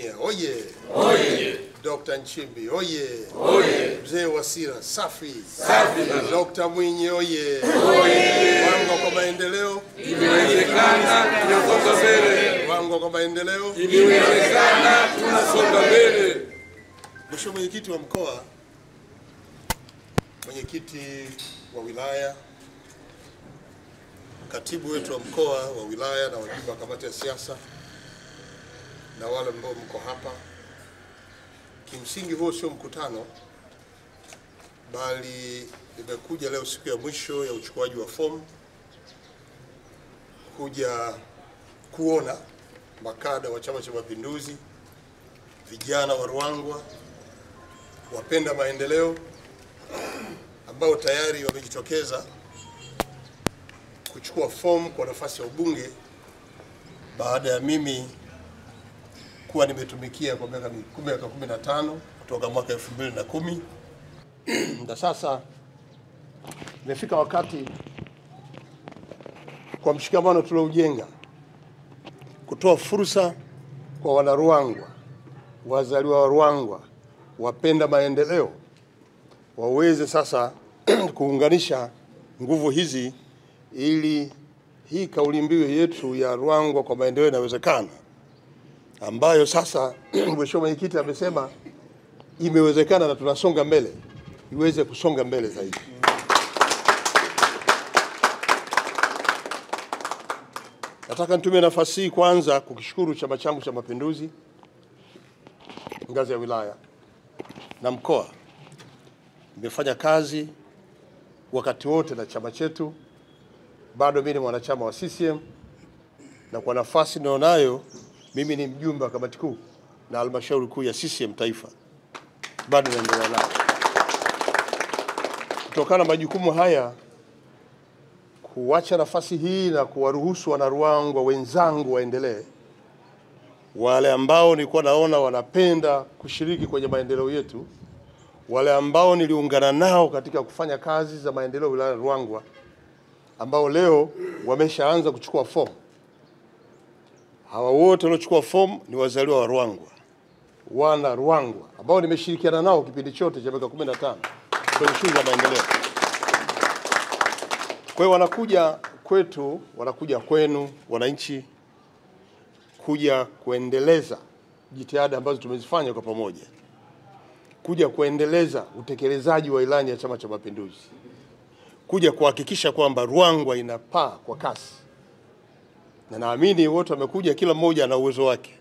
Samia oye! Oye! Dr. Nchimbi oye! Oye! Mzee Wasira safi! Safi! Dr. Mwinyi oye! Oye! Wango kwa maendeleo Imewezekana, tunasonga mbele. Wango kwa maendeleo Imewezekana, tunasonga mbele. Mheshimiwa Mwenyekiti wa Mkoa, Mwenyekiti wa Wilaya, Katibu wetu wa Mkoa wa Wilaya na wajumbe wa kamati ya siasa na wale ambao mko hapa, kimsingi huo sio mkutano, bali nimekuja leo siku ya mwisho ya uchukuaji wa fomu kuja kuona makada wa Chama cha Mapinduzi, vijana wa Ruangwa, wapenda maendeleo ambao tayari wamejitokeza kuchukua fomu kwa nafasi ya ubunge baada ya mimi kuwa nimetumikia kwa miaka 15 kutoka mwaka 2010. Na sasa imefika wakati kwa mshikamano tulioujenga kutoa fursa kwa wanaruangwa, wazaliwa wa Ruangwa, wapenda maendeleo waweze sasa kuunganisha nguvu hizi ili hii kauli mbiu yetu ya Ruangwa kwa maendeleo inawezekana, ambayo sasa Mheshimiwa Mwenyekiti amesema imewezekana na tunasonga mbele, iweze kusonga mbele zaidi. Nataka nitumie nafasi hii kwanza kukishukuru chama changu cha Mapinduzi ngazi ya wilaya na mkoa. Nimefanya kazi wakati wote na chama chetu, bado mimi ni mwanachama wa CCM, na kwa nafasi ninayonayo mimi ni mjumbe wa kamati kuu na halmashauri kuu ya CCM taifa, bado naendelea nayo. Kutokana na majukumu haya, kuacha nafasi hii na kuwaruhusu wanaruangwa wenzangu waendelee, wale ambao nilikuwa naona wanapenda kushiriki kwenye maendeleo yetu, wale ambao niliungana nao katika kufanya kazi za maendeleo wilaya ya Ruangwa, ambao leo wameshaanza kuchukua fomu. Hawa wote waliochukua fomu ni wazaliwa wa Ruangwa, wana Ruangwa ambao nimeshirikiana nao kipindi chote cha miaka 15 kwenye shughuli za maendeleo. Kwa hiyo wanakuja kwetu, wanakuja kwenu wananchi, kuja kuendeleza jitihada ambazo tumezifanya kwa pamoja, kuja kuendeleza utekelezaji wa ilani ya Chama cha Mapinduzi, kuja kuhakikisha kwamba Ruangwa inapaa kwa kasi. Na naamini wote wamekuja, kila mmoja ana uwezo wake.